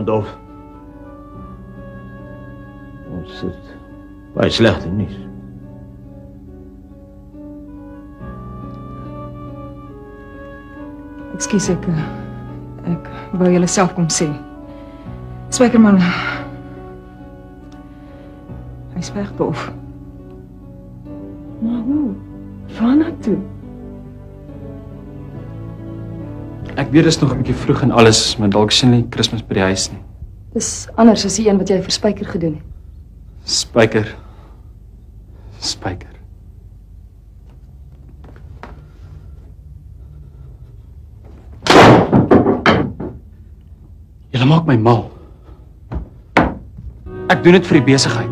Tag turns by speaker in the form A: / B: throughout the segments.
A: Adolf, ons het baie slegte nuus.
B: Ekskuus, ek wou julle self kom sê. Spykerman, hy's weg, Dolf. Maar hoe? Waarna toe?
C: Ek weet dis nog 'n bietjie vroeg en alles, maar dalk sien nie Kersfees by die huis nie.
D: Dis anders as die een wat jy vir Spyker gedoen het.
C: Spyker. Julle maak my mal. Ek doen dit vir die besigheid.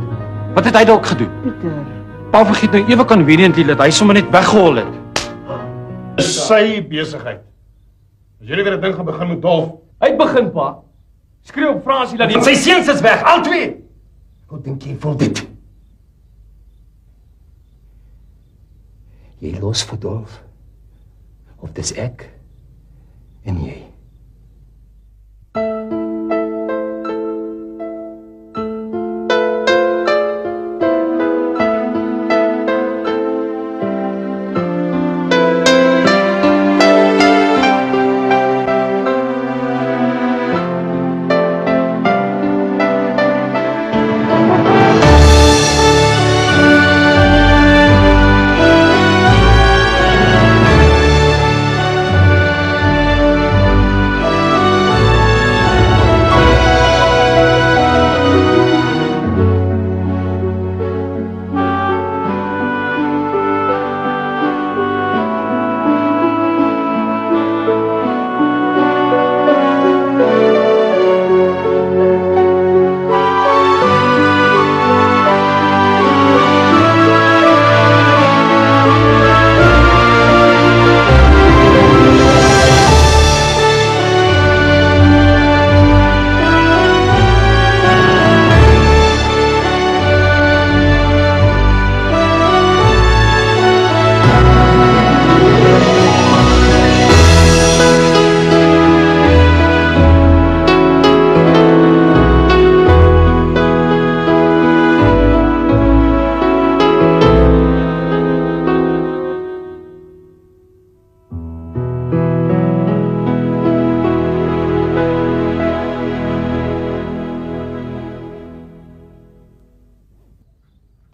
C: Wat het hy dalk gedoen?
B: Pieter.
C: Pa vergeet nou ewe conveniently dat hy sommer net weggehol het.
E: Dis sy besigheid. As julle weer 'n ding gaan begin met Dolf.
A: Hy begin, pa. Skreeu op Fransie dat sy seuns is weg, al twee. Hoe dink jy voel dit? Jy los vir Dolf. Of dis ek en jy.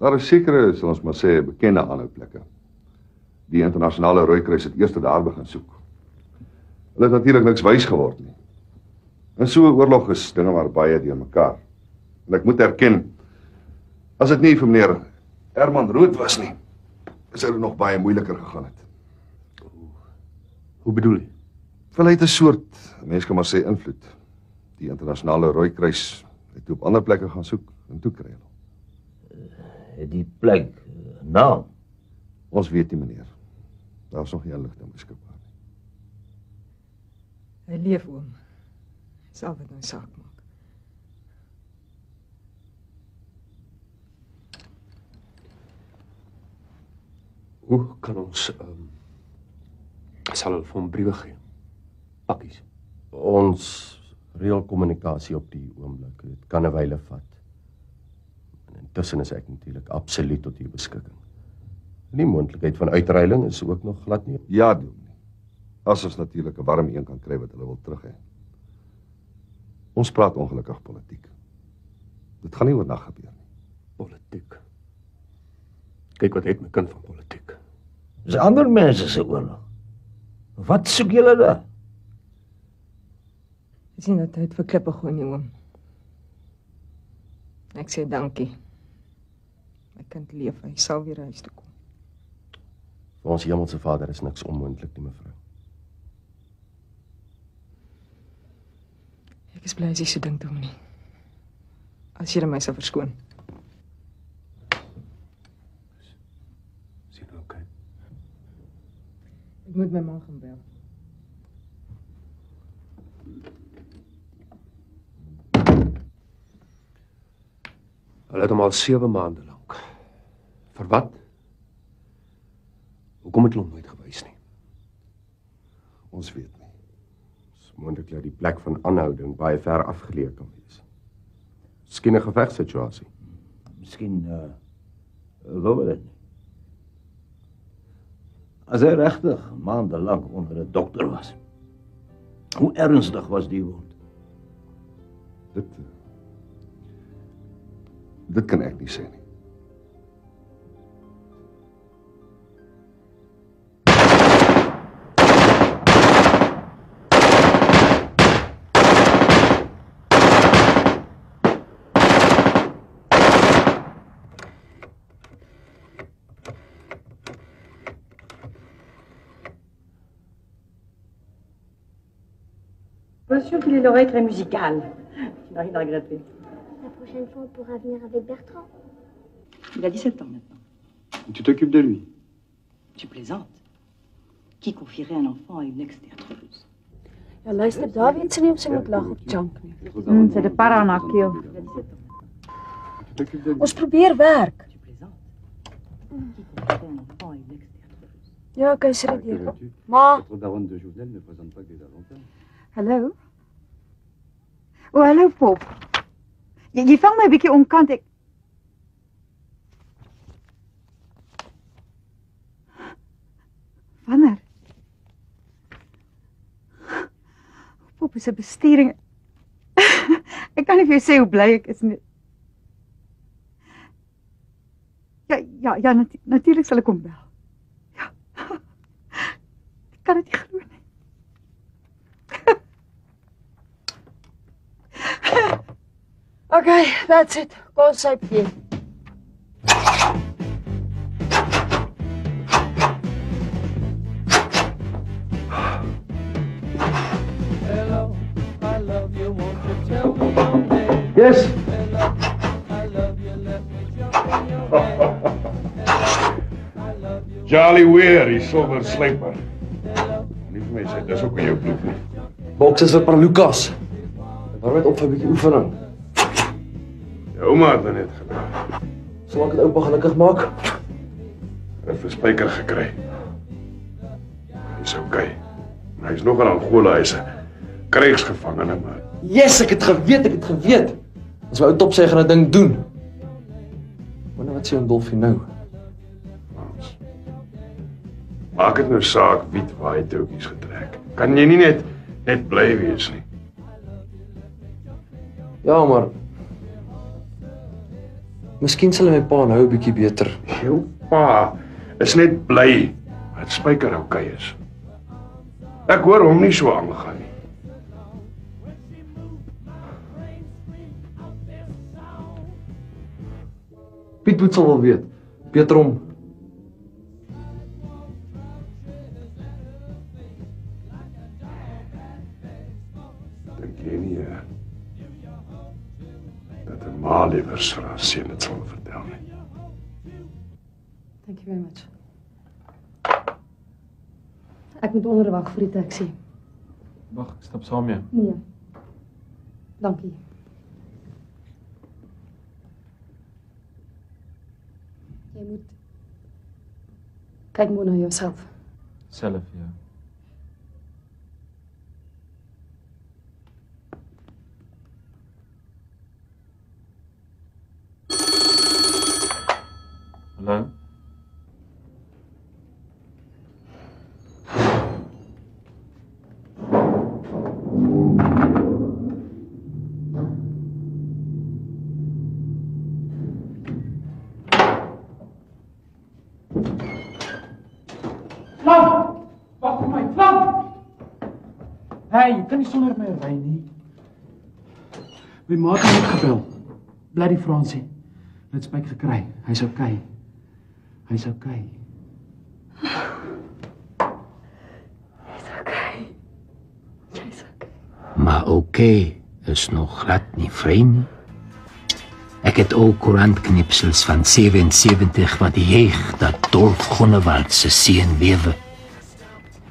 F: Daar is sekere, sal ons maar sê, bekende aanhoudplekke. Die internasionale Rooikruis het eers daar begin soek. Hulle het natuurlik niks wys geword nie. In so 'n oorlog is dinge maar baie deur mekaar. En ek moet erken, as dit nie vir meneer Herman Rood was nie, sou dit nog baie moeiliker gegaan het.
E: Hoe bedoel jy?
F: Wel, hy het 'n soort, mens kan maar sê, invloed. Die internasionale Rooikruis het toe op ander plekke gaan soek en toe kry hulle.
A: Die plek, naam?
F: Ons weet nie, meneer. Daar is nog nie inligting beskikbaar nie.
B: Hy leef, oom. Sal wat nou saak maak.
E: Hoe kan ons sal hulle vir hom briewe gee? Pakkies.
G: Ons reël kommunikasie op die oomblik. Dit kan 'n wyle vat. Intussen is ek natuurlik absoluut tot u beskikking. Die moontlikheid van uitruiling is ook nog glad nie.
F: Ja, doen nie. As ons natuurlik 'n warm een kan kry wat hulle wil terug hê. Ons praat ongelukkig politiek. Dit gaan nie oornag gebeur nie.
E: Politiek. Kyk wat het my kind van politiek.
A: Dis ander mense se oorlog. Wat soek julle daar?
B: Ek sien dat hy het vir klippe gooi nie, oom. Ek sê dankie. My kind leef, hy sal weer huis toe kom.
G: Vir ons hemelse Vader is niks onmoontlik nie, mevrou.
B: Ek is bly as jy so dink, Dominee. As jy my sal verskoon.
E: Sien nou, okay.
B: Ek moet my ma gaan bel.
E: Hulle het hom al 7 maande lank. Vir wat? Hoekom het hulle hom nooit gewys nie?
F: Ons weet nie. Ons
G: moontlik dat die plek van aanhouding baie ver afgeleë kan wees. Miskien 'n gevegssituasie.
H: Miskien wou dit nie. As hy regtig maandelang onder 'n dokter was, hoe ernstig was die wond?
F: Dit kan ek nie sê nie.
I: Attention qu'il ait l'oreille très musicale. Tu n'as rien à regretter.
J: La prochaine fois, on pourra venir avec Bertrand.
I: Il a 17 ans maintenant.
C: Tu t'occupes de lui.
I: Tu plaisantes. Qui confierait un enfant à une ex-théâtreuse?
D: Ja, luister, daar weet sy nie of sy moet lag of junk nie.
B: Sy het 'n para aan haar keel.
D: Ons probeer werk.
I: Tu plaisantes. Qui confierait un enfant à une ex-théâtreuse?
D: Ja, okay, sy het dit. Ma,
E: Votre baronne de Jouvenel ne présente pas que des avantages.
B: Hallo? O, hallo Pop. Jy vang my 'n bietjie onkant. Wanneer? Pop is 'n besturing. Ek kan nie vir jou sê hoe bly ek is nie. Ja, natuurlik sal ek hom bel. Ja. Ek kan dit nie glo nie.
D: okay, that's it. Kom sy pie.
A: Yes. Charlie Weir, die silver slyper. Nie vir my sê, dis ook in jou bloed nie.
C: Boks is vir Pa Lucas. Waar met op vir 'n bietjie oefening.
A: Jou ouma het my net gebel.
C: Sal ek dit oupa gelukkig maak?
A: Hy het 'n spyker gekry. Hy's okay. Hy's nog in Angola, hy's 'n krygsgevangene, maar
C: Yes, ek het geweet. As my ou top sê gaan 'n ding doen. Wonder wat sê Dolfie nou?
A: maak dit nou saak wie het waar hy touwtjies getrek. Kan jy nie net bly wees nie.
C: Ja, maar miskien sal my pa nou 'n bietjie beter.
A: Jou pa is net bly dat spyker okay is. Ek hoor hom nie so aangaan nie.
C: Piet moet sal wel weet. Beter om
A: Dink jy nie dat 'n ma liewer vir haar seun dit sal vertel nie?
D: Thank you very much. Ek moet onderwag vir die taxi.
C: Wag, ek stap saam mee.
D: Nee. Dankie. Jy moet kyk mooi na jouself.
C: Self, ja. Hallo?
K: Wag vir my, Flam! Hey, jy kan nie sonder my ry nie. My maat het net gebel. Bloody Fransie. Hy het spyk gekry. Hy's okay. Hy's okay.
D: Jy's okay.
L: Maar okay is nog glad nie vry nie. Ek het ook koerantknipsels van 77 wat juig dat Dolf Groenewald se seun lewe.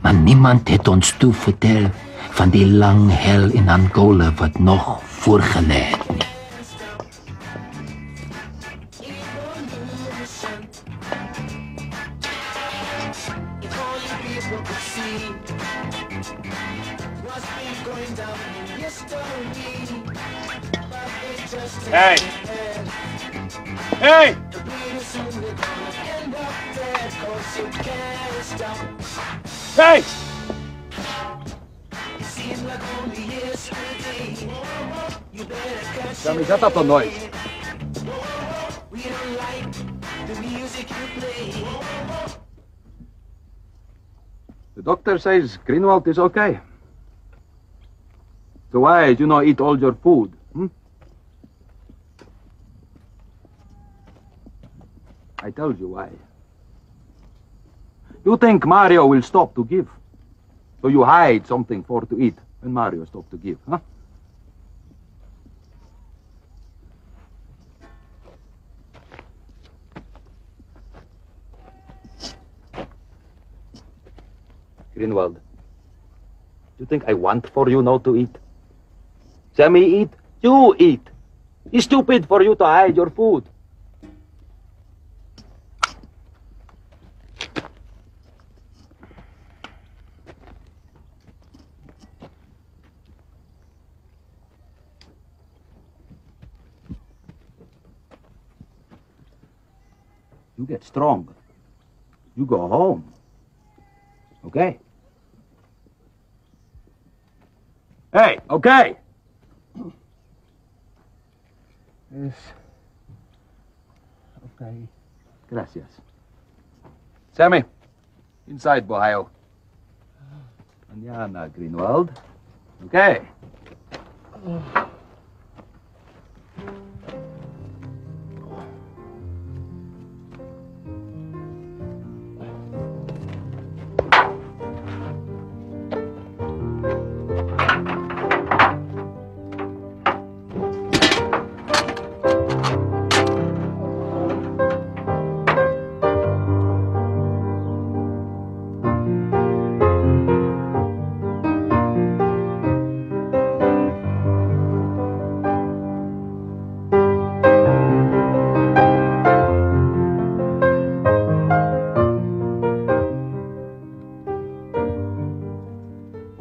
L: Maar niemand het ons toe vertel van die lang hel in Angola wat nog voorgelê het nie.
M: What's been going
K: Hey! Hey! Hey!
M: Sammy, shut up the noise. The doctor says Greenwald is okay. So why do you not eat all your food? I told you why. You think Mario will stop to give? So you hide something for to eat when Mario stops to give, huh? Greenwald, you think I want for you not to eat? Sammy eat, you eat. It's stupid for you to hide your food. You get strong. You go home. Okay? Hey, okay! Yes. Okay. Gracias. Sammy, inside, Bohio. Mañana, Greenwald. Okay.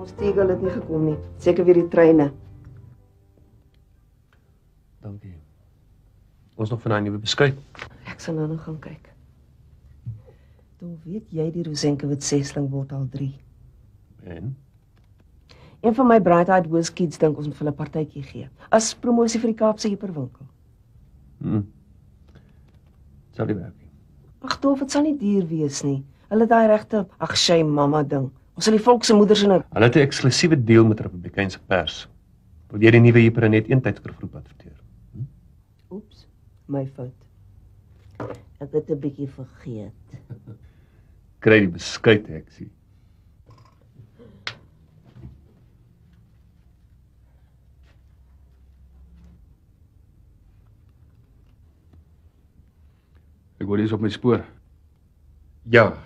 N: Stiegel het nie gekom nie. Seker weer die treine.
E: Dankie. Ons nog van daai nuwe beskuit.
N: Ek sal nou nog gaan kyk. Toe weet jy die Rosenkewitz sesling word al 3.
E: En?
N: Een van my Bright Eyed Whiz kids dink ons moet vir hulle 'n partytjie gee. As promosie vir die Kaapse hiperwinkel.
E: Sal die werk nie.
N: Ag, Dolf, dit sal nie duur wees nie. Hulle daai regte ag sy mamma ding. Ons sal die volk se moeders in 'n
E: Hulle het 'n eksklusiewe deal met Republikeinse pers. Wil jy die nuwe hyper net een tydskrifgroep adverteer?
N: Oeps, my fout. Ek het 'n bietjie vergeet.
E: Kry die beskuit, heksie.
M: Ek hoor jy is op my spoor.
E: Ja,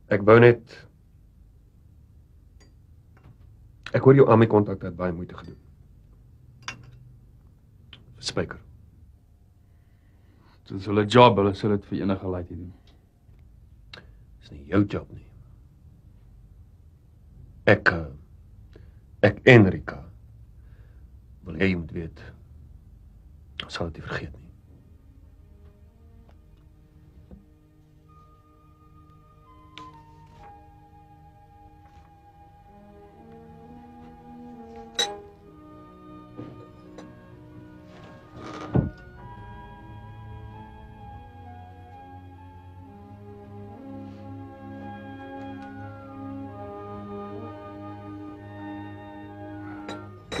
E: ek wou net... Ek hoor jou AMI kontak het baie moeite gedoen. Spyker.
M: Dit is hulle job, hulle sal dit vir enige laaitie doen.
E: Dis nie jou job nie. Ek en Rika wil hê jy moet weet, ons sal dit nie vergeet nie.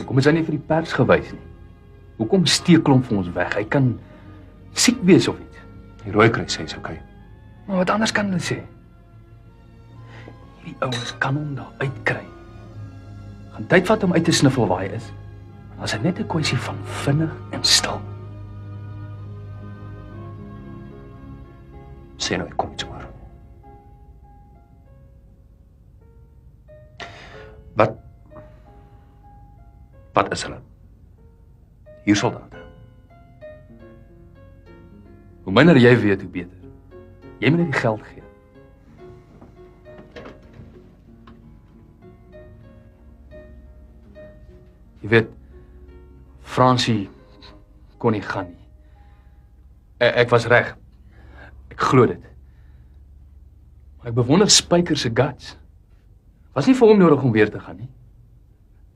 M: Hoekom is hy nie vir die pers gewys nie? Hoekom steek hom vir ons weg? Hy kan siek wees of iets.
E: Die Rooikruis sê is okay.
M: Maar wat anders kan hulle sê? Hierdie ouens kan hom daar uitkry. Gaan tyd vat om uit te sniffel waar hy is. As dit net 'n kwessie van vinnig en stil.
E: Sê nou, ek kom iets hoor. Wat is hulle? Hier soldate.
M: Hoe minder jy weet, hoe beter. Jy moet net die geld gee.
K: Jy weet, Fransie kon nie gaan nie. Ek was reg. Ek glo dit. Maar ek bewonder Spyker se guts. Was nie vir hom nodig om weer te gaan nie.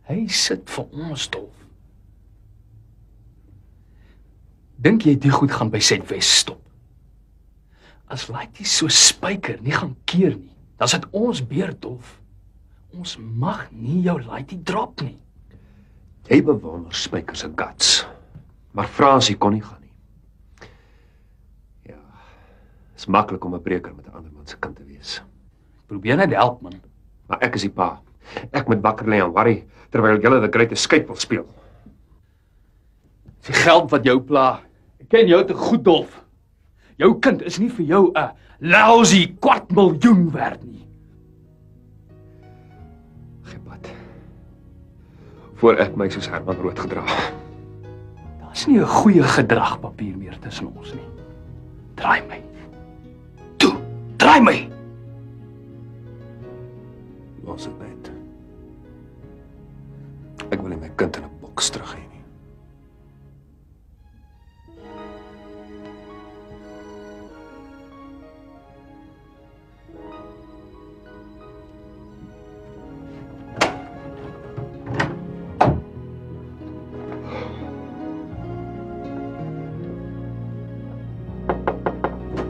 K: Hy sit vir ons Dolf. Dink jy die goed gaan by Zuidwes stop? As Laitie so Spyker nie gaan keer nie, dan is dit ons beurt, Dolf. Ons mag nie jou Laitie drop nie.
E: Jy bewonder Spyker se guts, maar Fransie kon nie gaan nie. Ja, is maklik om 'n breker met 'n ander man se kind te wees.
K: Probeer net help, man.
E: Maar ek is die pa. Ek moet wakker lê en worry terwyl julle die Great Escape wil speel.
K: Die geld wat jou pla. Ek ken jou te goed, Dolf. Jou kind is nie vir jou 'n lousy $250,000 werd nie.
E: Gepat. Voor ek my soos Herman rood gedra.
K: Daar's nie 'n goeie gedragpapier meer tussen ons nie. Draai my. Toe, draai my.
E: Los dit net. Ek wil nie my kind in 'n boks terug hê nie.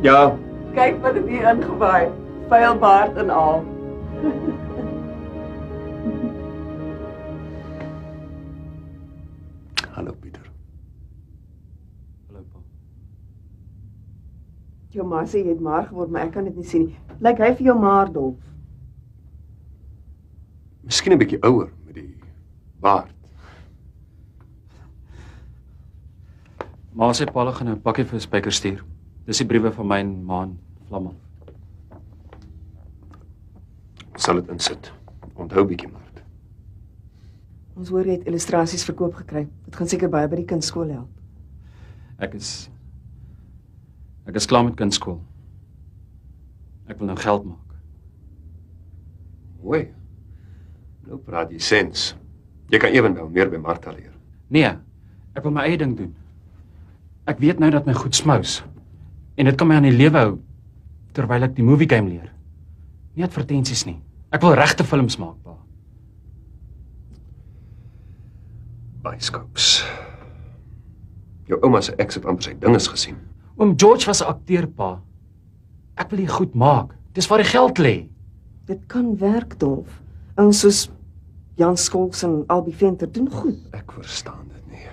E: Ja.
N: Kyk wat het hier ingewaai. Vuil baard en al.
E: Hallo Pieter.
K: Hallo pa.
N: Jou ma sê jy het maar geword, maar ek kan dit nie sien nie. Lyk hy vir jou maar, Dolf?
E: Miskien 'n bietjie ouer met die baard.
K: Ma sê Paul gaan 'n pakkie vir Spyker stuur. Dis die briewe van my en ma en Vlamman.
E: Sal dit insit. Onthou bietjie maar.
N: Ons hoor jy het illustrasies verkoop gekry. Dit gaan seker baie by die kunstskool help.
K: Ek is klaar met kunstskool. Ek wil nou geld maak.
E: Mooi. Nou praat jy sens. Jy kan ewenwel meer by Martha leer.
K: Nee, ek wil my eie ding doen. Ek weet nou dat my goed smous. En dit kan my aan die lewe hou terwyl ek die movie game leer. Nie advertensies nie. Ek wil regte films maak, pa.
E: Byscopes. Jou ouma se ex het amper sy dinges gesien.
K: Oom George was 'n akteur, pa. Ek wil dit goed maak. Dis waar die geld lê.
N: Dit kan werk, Dolf. Ouens soos Jan Skolks en Albie Venter doen goed.
E: Ek verstaan dit nie.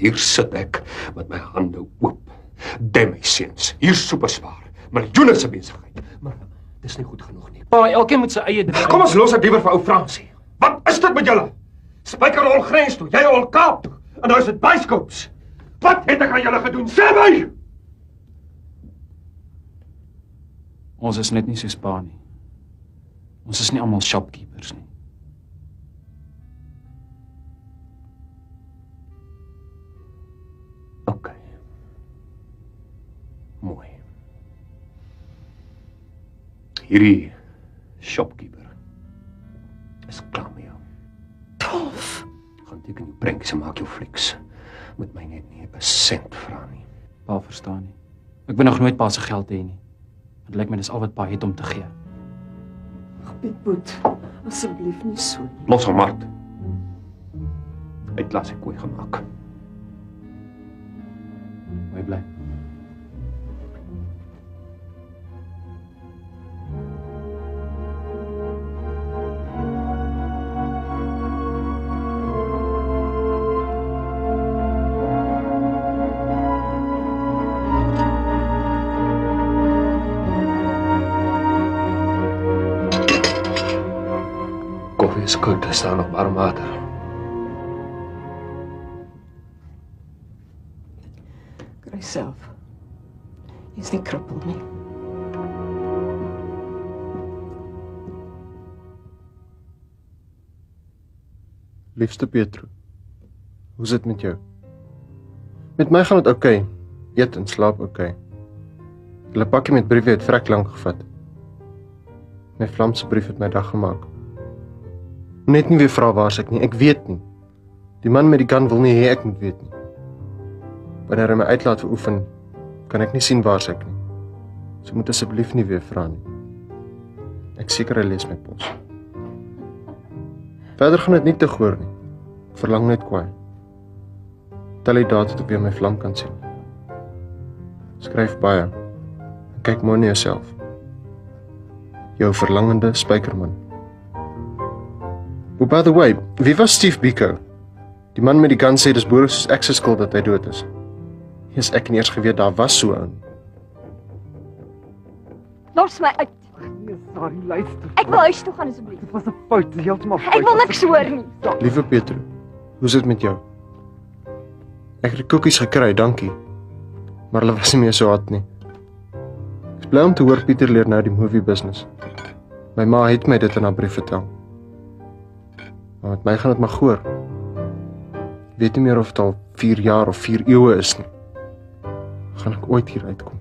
E: Hier sit ek met my hande oop. Dem my seuns, hier superspaar. Miljoene se besigheid. Maar dis nie goed genoeg nie.
K: Pa, elkeen moet sy eie ding.
E: Kom ons los dit liewer vir ou Fransie. Wat is dit met julle? Spyker al grens toe, jy al Kaap toe. En nou is dit Byscopes. Wat het ek aan julle gedoen? Sê my!
K: Ons is net nie so pa nie. Ons is nie almal shopkeepers nie.
E: Okay. Mooi. Hierdie shopkeeper is klaar met jou.
N: Dolf!
E: Gaan teken jou prankies en maak jou flieks. Moet my net nie 'n sent vra nie.
K: Pa verstaan nie. Ek wil nog nooit pa se geld hê nie. Dit lyk my dis al wat pa het om te gee.
N: Ag, Pietboet, asseblief nie so.
E: Los hom hard. Hy het laas 'n kooi gemaak.
K: Mooi bly.
E: Koffie is goed, er staan nog warm water.
N: Kry self. Jy's nie krippel nie.
G: Liefste Pietro, hoe is dit met jou? Met my gaan dit oukei. Eet en slaap oukei. Hulle pakkie met briewe het vrek lank gevat. My Vlamse brief het my dag gemaak. Net nie weer vra waar ek nie, ek weet nie.
O: Die man met die gun wil nie hê ek moet weet nie. Wanneer hy my uitlaat vir oefen, kan ek nie sien waar sy ek nie. So moet asseblief nie weer vra nie. Ek seker hy lees my pos. Verder gaan dit nie te goor nie. Ek verlang net kwaai. Tel die dae tot op jy my vlam kan sien. Skryf baie. En kyk mooi na jouself. Jou verlangende spykerman. Oh, by the way, wie was Steve Biko? Die man met die gun sê dis Boris soos ek se skuld dat hy dood is. Eers ek nie eers geweet daar was so aan.
B: Los my uit.
P: Nee, sorry, luister.
B: Ek wil huis toe gaan asseblief.
P: Dit was 'n fout, heeltemal fout.
B: Ek wil niks hoor nie.
O: Liewe Petro, hoe's dit met jou? Ek het die koekies gekry, dankie. Maar hulle was nie meer so hot nie. Ek is bly om te hoor Pieter leer nou die movie business. My ma het my dit in haar brief vertel. Maar met my gaan dit maar goor. Ek weet nie meer of dit al 4 jaar of 4 eeue is nie. Gaan ek ooit hier uitkom?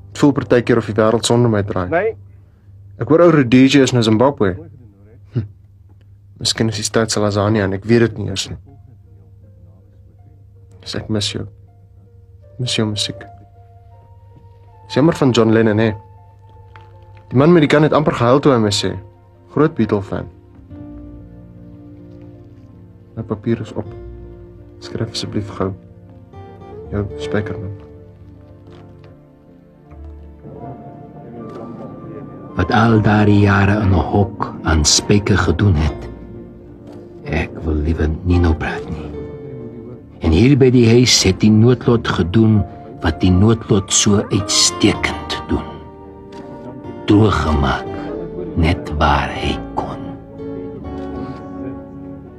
O: Het voel partykeer of die wêreld sonder my draai.
P: Nee.
O: Ek hoor ou Rhodesia is na Zimbabwe. Miskien is die stad Lasagna en ek weet dit nie eers nie. Dus ek mis jou. Mis jou musiek. Dis jammer van John Lennon, hè. Die man met die gun het amper gehuil toe hy my sê. Groot Beatle fan. My papier is op. Skryf asseblief gou. Jou spykerman.
L: Wat al daardie jare in 'n hok aan Spyker gedoen het. Ek wil liever nie nou praat nie. En hier by die huis het die noodlot gedoen wat die noodlot so uitstekend doen. Droog net waar hy kon.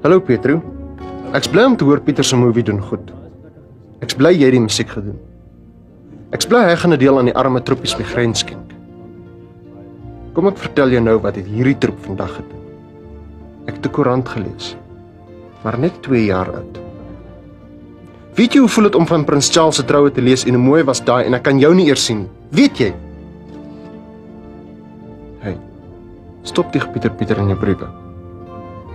O: Hallo Petro. Ek's bly om te hoor Pieter se movie doen goed. Ek's bly jy het die musiek gedoen. Ek's bly hy gaan 'n deel aan die arme troepies migrant skenk. Kom ek vertel jou nou wat het hierdie troep vandag gedoen. Ek het 'n koerant gelees, maar net 2 jaar oud. Weet jy hoe voel dit om van Prins Charles se troue te lees en hoe mooi was daai en ek kan jou nie eers sien nie? Weet jy? Hey, stop die Pieter in jou briewe.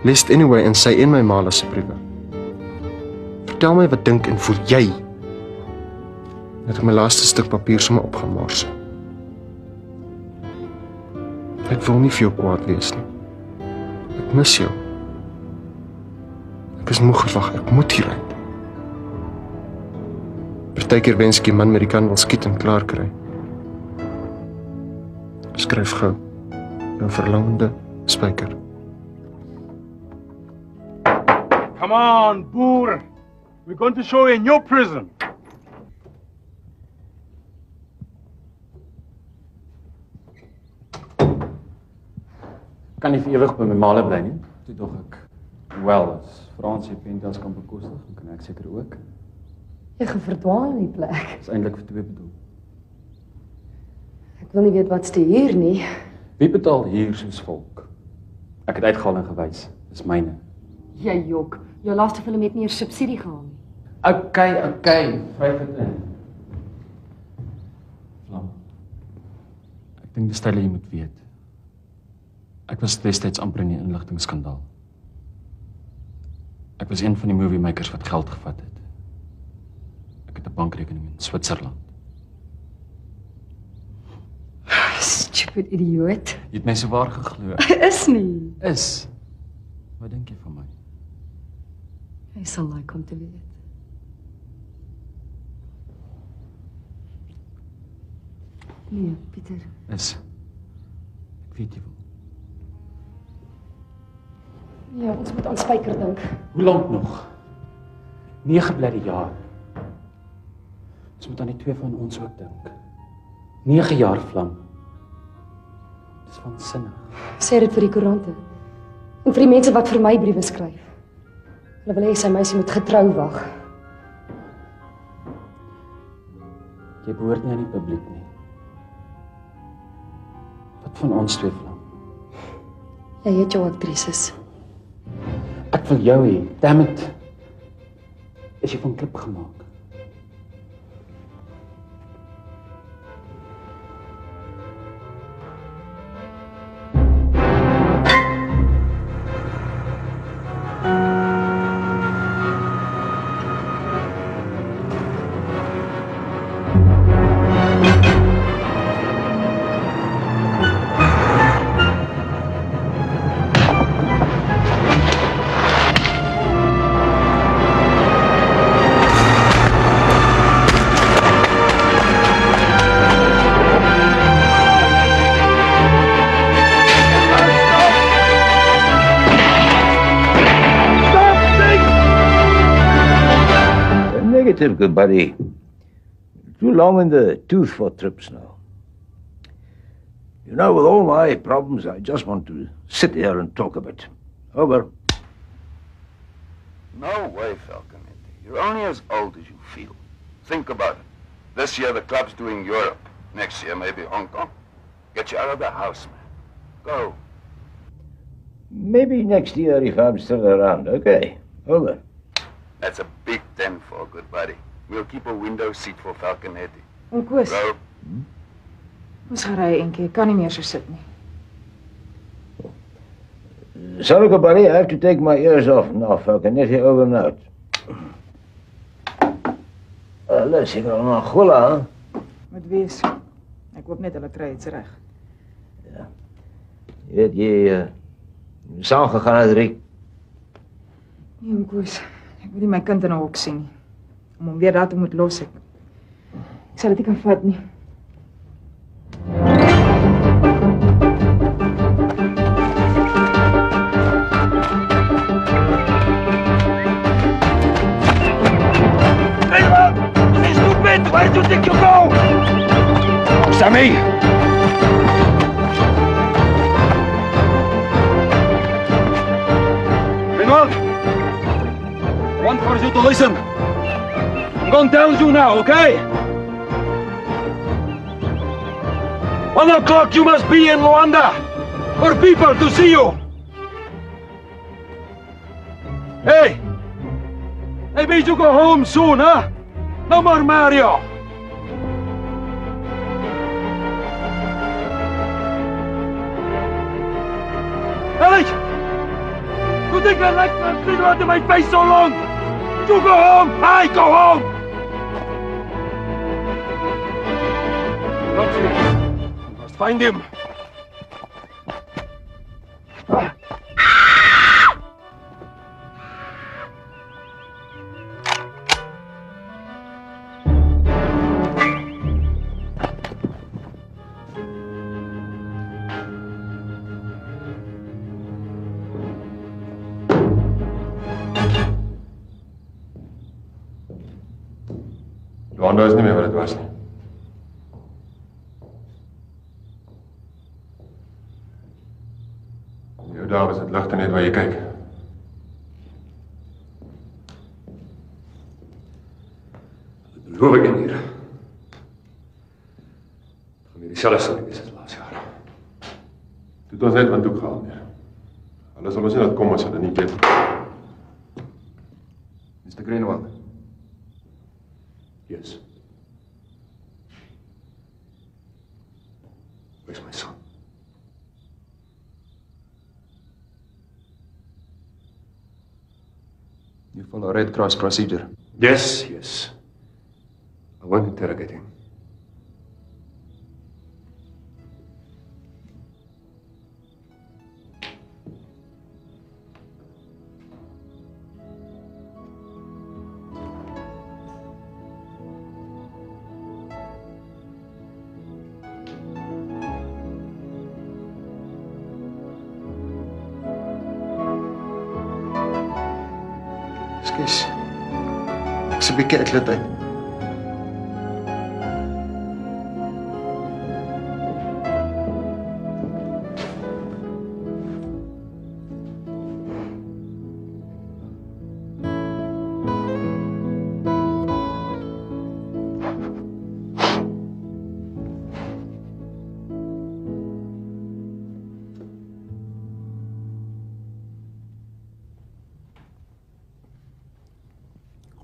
O: Lees dit anyway in sy en my ma se briewe. Vertel my wat dink en voel jy? Net ek my laaste stuk papier sommer opgaan mors. Ek wil nie vir jou kwaad wees nie. Ek mis jou. Ek is moeg gewag, ek moet hieruit. Partykeer wens ek die man met die kan wil skiet en klaar kry. Skryf gou. Jou verlangende spyker.
K: Come on, boer. We're going to show you a new prison.
Q: Kan nie vir ewig by my maale bly nie. Toe dog ek, wel, as Fransie Pentas kan bekostig, dan kan ek seker ook.
D: Jy gaan verdwaal in die plek.
Q: Dis eintlik vir 2 bedoel.
D: Ek wil nie weet wat ste hier nie.
Q: Wie betaal hier soos volk? Ek het uitgehaal en gewys. Dis myne.
D: Jy jok. Jou laaste film het nie eers subsidie gehaal nie.
Q: Okay, vryf dit in. Vlam. Ek dink dis tyd jy moet weet. Ek was destyds amper in die inligtingskandaal. Ek was een van die movie makers wat geld gevat het. Ek het 'n bankrekening in Switserland.
D: Stupid idioot.
Q: Jy het my so waar geglo.
D: Is nie.
Q: Is. Wat dink jy van my?
D: Hy sal like om te weet. Nee, Pieter.
Q: Is. Ek weet jy wil.
D: Ja, ons moet aan Spyker dink.
Q: Hoe lank nog? 9 bly jaar. Ons moet aan die 2 van ons ook dink. 9 jaar Vlam. Dis waansinnig.
D: Sê dit vir die koerante. En vir die mense wat vir my briewe skryf. Hulle wil hê sy meisie moet getrou wag.
Q: Jy behoort nie aan die publiek nie. Wat van ons 2 Vlam?
D: Jy het jou aktrises.
Q: Ek wil jou hê. Damn it. Is jy van klip gemaak?
H: it, good buddy. Too long in the tooth for trips now. You know, with all my problems, I just want to sit here and talk a bit. Over.
R: No way, Falconetti. You're only as old as you feel. Think about it. This year the club's doing Europe. Next year maybe Hong Kong. Get you out of the house, man. Go.
H: Maybe next year if I'm still around. Okay. Over.
R: That's a big 10-4, good buddy. We'll keep a window seat for Falconetti.
S: Oom Koos,
R: Go.
S: ons gaan ry eentjie. Ek kan nie meer so sit nie.
H: Sorry, good buddy. I have to take my ears off now, Falconetti. Over and out. Let's see, on Angola, hè?
S: Moet wees. Ek hoop net hulle kry iets reg.
H: Jy weet, jy saamgegaan het, Riek.
S: Nee, oom Koos, ek wil nie my kind in 'n hok sien nie. Om hom weer daar te moet los, ek sal dit nie kan vat nie.
R: Where do you think you go? Sammy!
K: Greenwald! I want for you to listen. I'm going to tell you now, okay? 1 o'clock you must be in Luanda for people to see you. Hey! Maybe you go home soon, huh? No more Mario! Hey! You think I like to clean out of my face so long? You go home, I go home! Not here. I must find him.
G: Luanda is nie meer wat dit was nie. In jou dae was dit ligte net waar jy kyk.
E: Dit beloof ek hier. Gaan weer dieselfde storie wees as laas jaar.
G: Dit ons net van toe gehaal meer. Alles sal ons nie laat kom as hulle nie weet.
C: Mr. Greenwald.
E: Yes. Where's my son?
C: You follow Red Cross procedure.
E: Yes, yes. I won't interrogate him.
O: Ekskuus. Ek's 'n bietjie uitlet uit.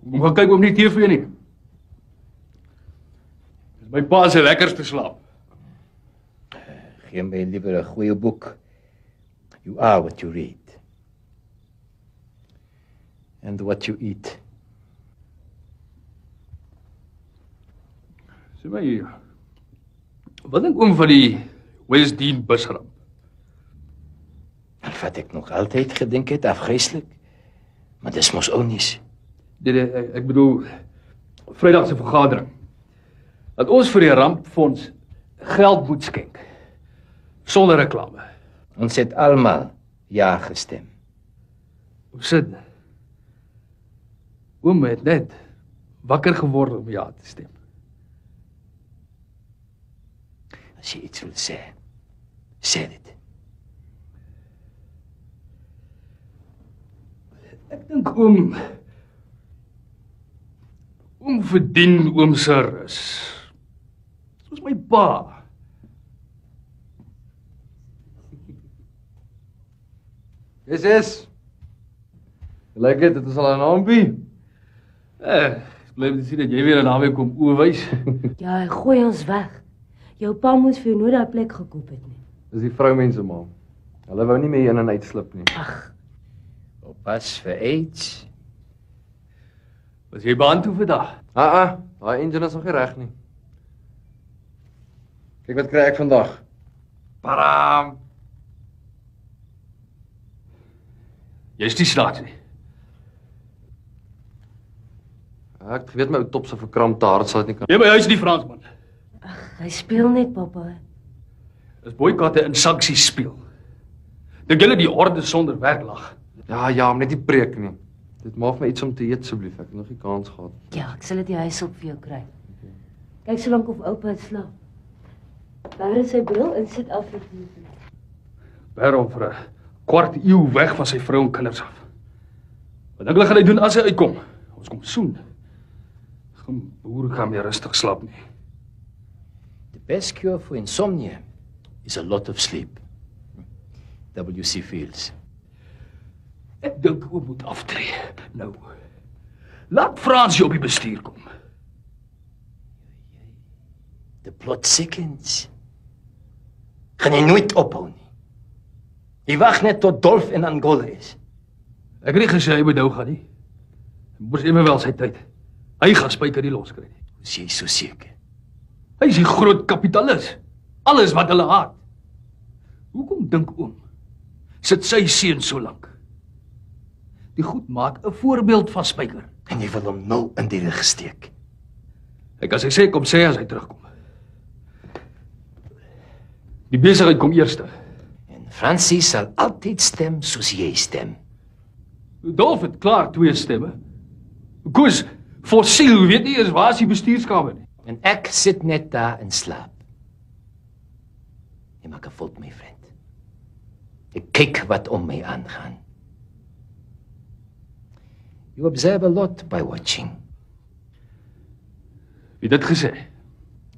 K: Kom gaan kyk oom nie TV nie. Dis my pa se lekkerste slaap.
L: Gee my liever 'n goeie boek. You are what you read. And what you eat.
K: Sê my, wat dink oom van die Westdean busramp?
L: Wat ek nog altyd gedink het, afgryslik. Maar dis mos ou nuus.
K: Ek bedoel, Vrydag se vergadering. Dat ons vir die rampfonds geld moet skenk. Sonder reklame.
L: Ons het almal ja gestem.
K: Sit. Oom het net wakker geword om ja te stem.
L: As jy iets wil sê, sê dit.
K: Ek dink oom verdien oom se rus. Soos my pa.
C: Yes. Gelyk dit is al 'n naampie.
K: Ek bly om te sien dat jy weer 'n naweek kom oorwys.
T: Ja, gooi ons weg. Jou pa moes vir jou nooit daai plek gekoop het nie.
C: Dis die vroumense ma. Hulle wou nie meer in en uitslip nie.
L: Ag. Oppas vir AIDS.
K: Was jy baan toe vandag?
C: Daai engine is nog nie reg nie. Kyk wat kry ek vandag. Param.
K: Jy's nie snaaks nie.
C: Ek het geweet my ou top se verkrampte hart sal dit nie kan.
K: Jy by huis die Fransman.
T: Hy speel net, pappa.
K: Is boykotte in sanksies speel. Dink julle die orde sonder werk lag?
C: Ja, maar net die preek nie. Dit maak my iets om te eet asseblief. Ek het nog nie kans gehad.
T: Ja, ek sal dit die huis op vir jou kry. Kyk so lank of oupa slaap. Daar is sy bril en sit af vir die.
K: Waarom vir 'n kwart eeu weg van sy vrou en kinders af? Wat dink hulle gaan hy doen as hy uitkom? Ons kom soen. Geen boer kan meer rustig slaap nie.
L: The best cure for insomnia is a lot of sleep. W.C. Fields.
K: Ek dink oom moet aftree. Nou. Laat Frans op die bestuur kom.
L: The plot thickens. Gaan jy nooit ophou nie. Jy wag net tot Dolf in Angola is.
K: Ek het nie gesê hy moet nou gaan nie. Mos immer wel sy tyd. Hy gaan Spyker die loskry nie.
L: Is jy so seker?
K: Hy is die groot kapitalis. Alles wat hulle haat. Hoekom dink oom? Sit sy seun so lank. Die goed maak 'n voorbeeld van Spyker.
L: En jy wil hom nou in die rug steek.
K: Ek as hy sê kom sê as hy terugkom. Die besigheid kom eerste.
L: En Francis sal altyd stem soos jy stem.
K: Dolf het klaar 2 stemme. Koos fossiel weet nie eens waar is die bestuurskamer nie.
L: En ek sit net daar in slaap. Jy maak 'n fout, my vriend. Ek kyk wat om my aangaan. You observe a lot by watching.
K: Wie dit gesê?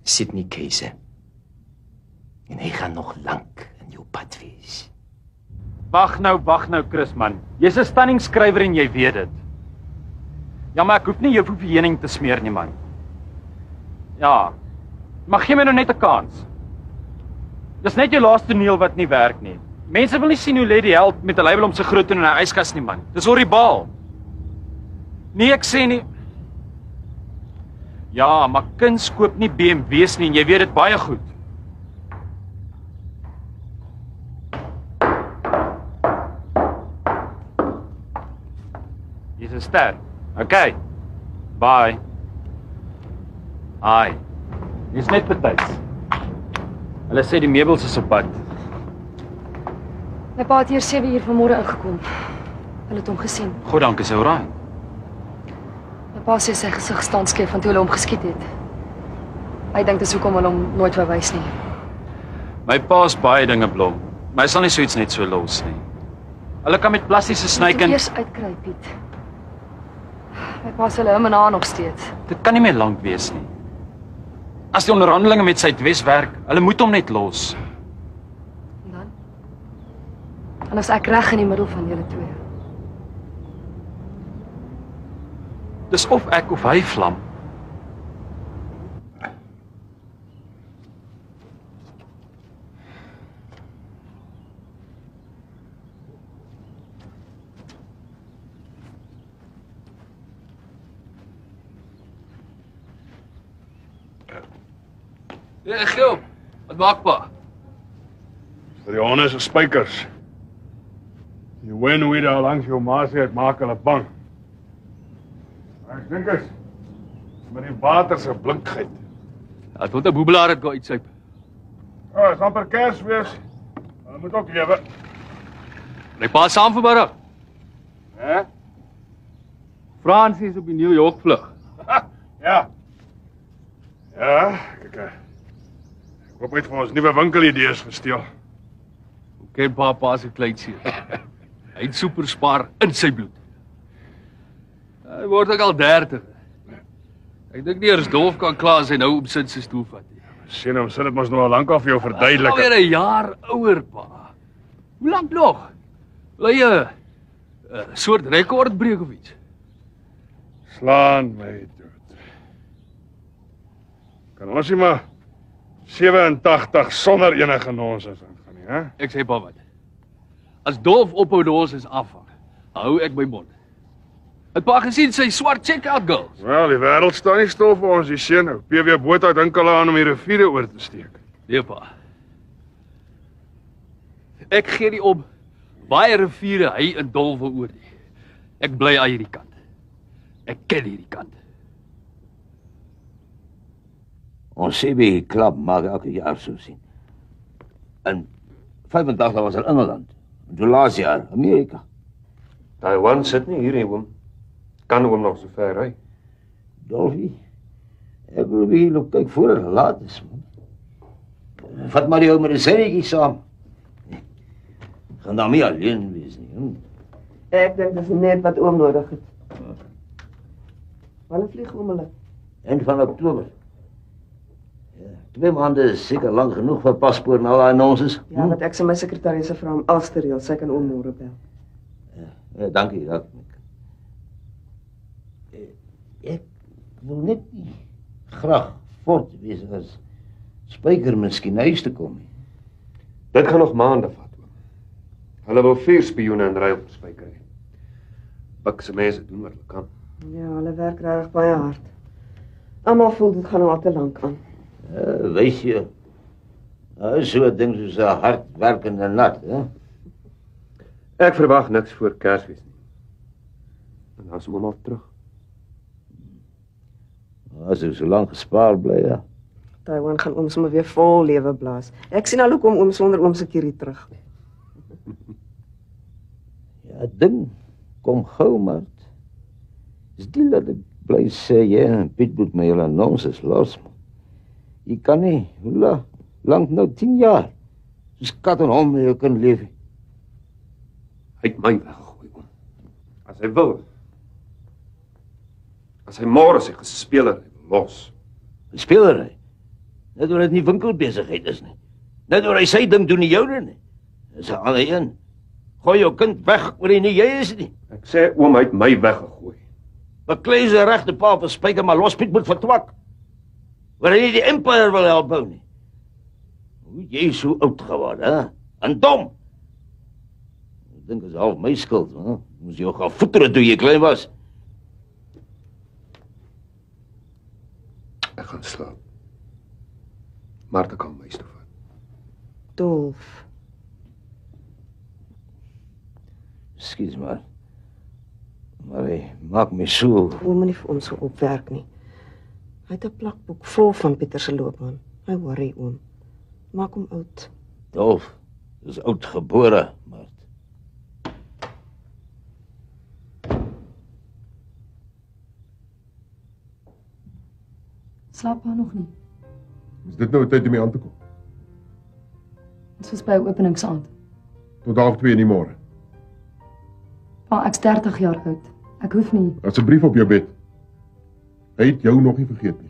L: Sidney Keiser. En hy gaan nog lank in jou pad wees.
M: Wag nou, Chris man. Jy's 'n stunning skrywer en jy weet dit. Ja, maar ek hoef nie jou verheuning te smeer nie man. Ja. Maar gee my nou net 'n kans. Dis net jou laaste toneel wat nie werk nie. Mense wil nie sien hoe lê die held met 'n label om sy groot in 'n yskas nie man. Dis horribaal. Nee, ek sê nie. Ja, maar kuns koop nie BMW's nie en jy weet dit baie goed. Jy's 'n ster. Okay. Bye. Ai. Jy's net betyds. Hulle sê die meubels is op pad.
D: My pa het hier 7 uur vanmôre ingekom. Hulle het hom gesien.
M: Goed, dankie, is hy alraai.
D: My pa sê sy gesig staan skeef van toe hulle hom geskiet het. Hy dink dis hoekom hulle hom nooit wou wys nie.
M: My pa's baie dinge blom, maar hy sal nie so iets net so los nie. Hulle kan met plastiese snyk en
D: Eers uitkry, Piet. My pa se hom en haar nog steeds.
M: dit kan nie meer lank wees nie. As die onderhandelinge met Suidwes werk, hulle moet hom net los.
D: En dan? En as ek reg in die middel van julle twee.
M: Dis of ek of hy vlam.
K: Ja, Giel, wat maak pa?
A: Vir die honde se spykers. Die wen wie daar langs jou ma sê, ek maak hulle bang. Ek dink is met die water se blinkheid.
K: Ja, het moet 'n boebelaar het gou uitsyp.
A: Ja, is amper Kersfees. Hulle moet ook lewe.
K: My pa saam vanmiddag.
A: Hè?
K: Fransie is op die New York vlug.
A: Ja. Ja, kyk. Ek hoop hy het vir ons nuwe winkelidees gesteel.
E: Hoe ken papa se kleinseun? Hy het superspaar in sy bloed. Hy word ook al 30. Ek dink nie eers Dolf kan klaar sy nou op sit sy stoel vat nie.
A: Sien hom, sit dit mos nou al lank af vir jou verduidelik.
E: Alweer 'n jaar ouer, pa. Hoe lank nog? Wil jy 'n soort rekord breek of iets?
A: Slaan my dood. Kan ons nie maar 87 sonder enige nonsens aangaan nie, hè?
E: Ek sê pa wat. As Dolf ophou nonsens afhang, hou ek my mond. Het pa gesien sy swart check-out girls?
A: Wel, die wêreld staan nie stil vir ons, die seun nou. PW boot uit dink hulle aan om die riviere oor te steek.
E: Nee, pa. Ek gee nie om baie riviere hy in Dolf wil oor nie. Ek bly aan hierdie kant. Ek ken hierdie kant.
H: Ons CB klub maak elke jaar so sien. En 85 was in Engeland. En toe laas jaar Amerika.
E: Taiwan sit nie hier nie, oom. Kan oom nog so ver ry?
H: Dolfie, ek wil weer loop kyk voor het laat is, man. Vat maar die ou met die synnetjie saam. Gaan dan nie alleen wees nie.
N: Ek dink dis net wat oom nodig het. Wanneer vlieg oom hulle?
H: Eind van Oktober. Ja, 2 maande is seker lang genoeg vir paspoort en al daai nonsens.
N: Ja, wat ek sê my sekretaresse vra om alles te reël, sy kan oom môre bel.
H: Ja, dankie, dat. Ek wil net nie graag voort wees as Spyker miskien huis te kom nie.
E: Dit gaan nog maande vat, oom. Hulle wil 4 spioene in ruil vir Spyker hê. Bikse mense doen wat hulle kan.
N: Ja, hulle werk regtig baie hard. Almal voel dit gaan nou al te lank aan.
H: Weet jy, is so 'n ding soos 'n hardwerkende nat, hè?
E: Ek verwag niks voor Kersfees nie. En dan is oom al terug.
H: As ek so lank gespaar bly, ja.
N: Taiwan gaan oom sommer weer vol lewe blaas. Ek sien al hoe kom oom sonder oom se kierie terug.
H: Ja, ding kom gou maar. Dis die dat ek bly sê jy en Piet moet my julle nonsens los. Jy kan nie, hoe lank nou 10 jaar. Soos kat en hond met jou kan leef.
E: Hy het my weggegooi, oom. As hy wil. As hy môre sy gespeler los.
H: Spelery? Net oor dit nie winkelbesigheid is nie. Net oor hy sy ding doen nie joune nie. Dis 'n ander een. Gooi jou kind weg oor hy nie jy is nie.
E: Ek sê oom hy het my weggegooi.
H: Beklei sy regte pa vir Spyker, maar Lospiet moet vertwak. Waar hy nie die empire wil help bou nie. Hoe jy so oud geword, hè? En dom. Ek dink dit is half my skuld, hè? Moes jy gaan voeter toe jy klein was.
E: Ek gaan slaap. Martha kan my toe vat.
N: Dolf.
H: Excuse maar. Maar hy maak my so.
N: Oom moet nie vir ons so opwerk nie. Hy het 'n plakboek vol van Pieter se loopbaan. Hy worry oom. Maak hom oud.
H: Dolf is oud gebore, maar
D: Slaap haar nog nie.
F: Is dit nou 'n tyd om hier aan te kom?
D: Dit was by openingsaand.
F: Tot 2:30 in die môre.
D: Pa, ek's 30 jaar oud. Ek hoef nie.
F: Asseblief op jou bed. Hy het jou nog nie vergeet nie.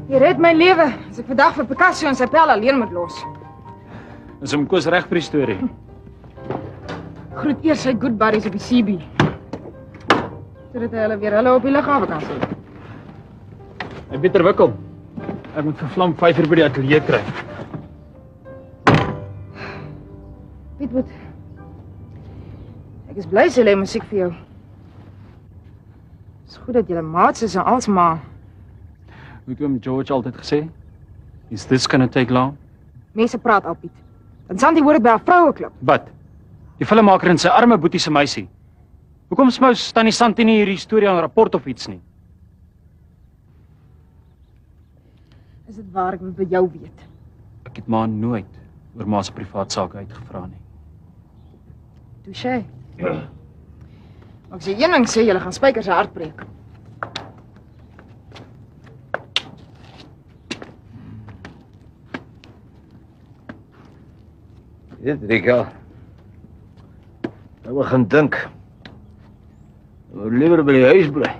S: Jy red my lewe as ek vandag vir Picasso en sy pel alleen moet los.
M: Is hom kos reg vir die storie.
S: Groet eers sy good buddies op die CB. Sodat hulle weer hulle op die lughawe kan sien.
M: Hy beter wikkel. Ek moet vir Vlam 5 uur by die ateljee kry.
S: Pietwood. Ek is bly sy lê musiek vir jou. Dis goed dat julle maats is en alsmaar.
M: Hoe het oom George altyd gesê? Is this gonna take long?
S: Mense praat al, Piet. Dan Sandy hoor dit by 'n vroueklub.
M: Wat? Die filmmaker en sy arme boetie se meisie. Hoekom smous tannie Santi nie hierdie storie aan rapport of iets nie?
S: Is dit waar ek wil by jou weet?
Q: Ek het ma nooit oor ma se privaat sake uitgevra nie.
S: Touché. Maar ek sê een ding sê, julle gaan Spyker se hart breek.
H: Dit, Rika. Ek begin dink. Ek wil liewer by die huis bly.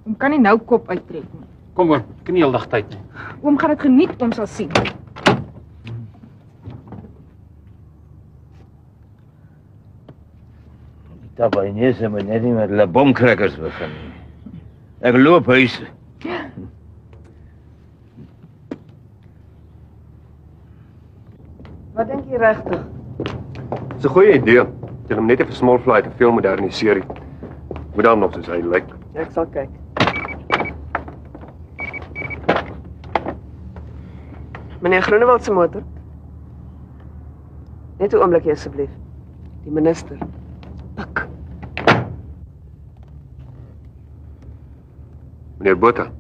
S: Oom kan nie nou kop uittrek nie.
Q: Kom oom, ek kan nie heeldag tyd nie.
S: Oom gaan dit geniet wat hom sal sien.
H: Die tabainese moet net nie met hulle bomkrekkers begin nie. Ek loop huis.
N: Wat dink jy regtig?
G: Dis 'n goeie idee. Jy hom net vir Smallfly te veel moderniseer. Moet dan nog soos hy lyk.
N: Ek sal kyk. Meneer Groenewald se motor. Net 'n oombliekie asseblief. Die minister. Pik.
G: Meneer Botha.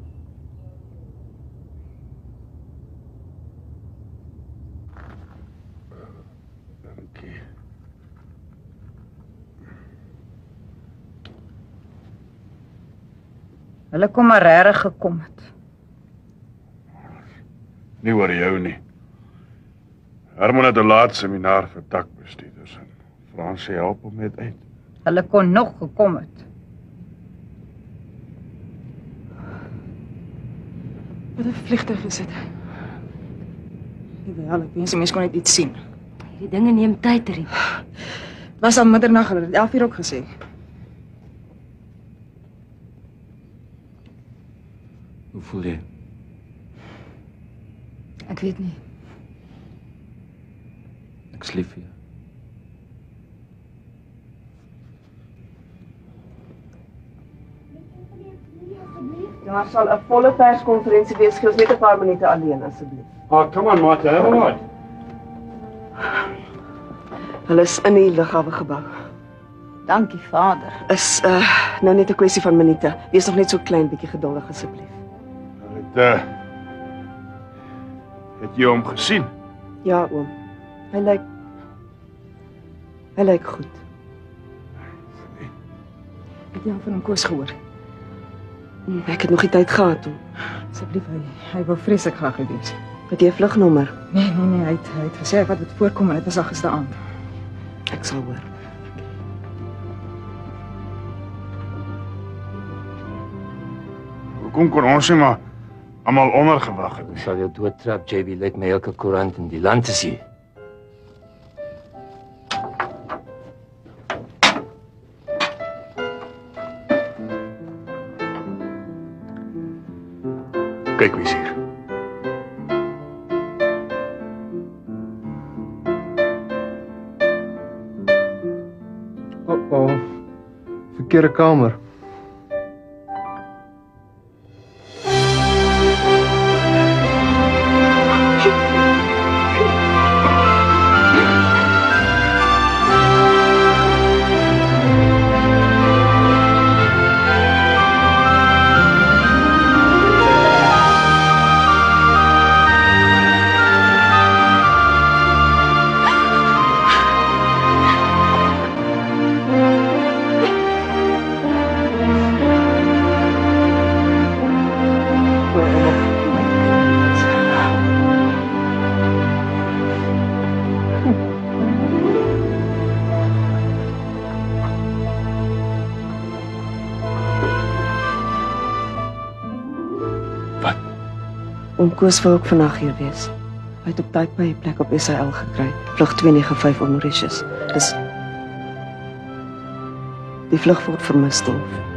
S: Hulle kom maar regtig gekom het.
A: Nie oor jou nie. Herman het 'n laat seminar vir takbestuurders en Frans help hom net uit.
S: Hulle kon nog gekom het. Wat 'n vliegtuig is dit? Jawel, ek wens die mens kon net iets sien.
T: Hierdie dinge neem tyd, Riep.
S: Het was al middernag, hulle het 11 uur ook gesê.
Q: Hoe voel jy?
D: Ek weet nie.
Q: Ek is lief vir jou.
N: Daar sal 'n volle perskonferensie wees, gee ons net 'n paar minute alleen asseblief.
K: Oh, come on, Martha, have a lot.
N: Hulle is in die lughawe gebou.
B: Dankie, Vader.
N: Is nou net 'n kwessie van minute. Wees nog net so klein bietjie geduldig asseblief.
A: Het jy hom gesien?
N: Ja, oom. Hy lyk goed.
S: Het jy al van hom Koos gehoor?
N: Ek het nog nie tyd gehad om.
S: Asseblief, hy wou vreeslik graag wees.
N: Het jy 'n vlugnommer?
S: Nee, hy het gesê wat voorkom en dit was al gisteraand.
N: Ek sal hoor.
A: Hoekom kon ons nie maar almal ondergewag het?
L: Ek sal jou doodtrap, JB, lyk my elke koerant in die land te sien.
G: Kyk wie's hier.
O: Oh, verkeerde kamer. Oom Koos wil ook vandag hier wees. Hy het op tyd by 'n plek op SAL gekry. Vlug 295 op Mauritius. Die vlug word vermis, Dolf.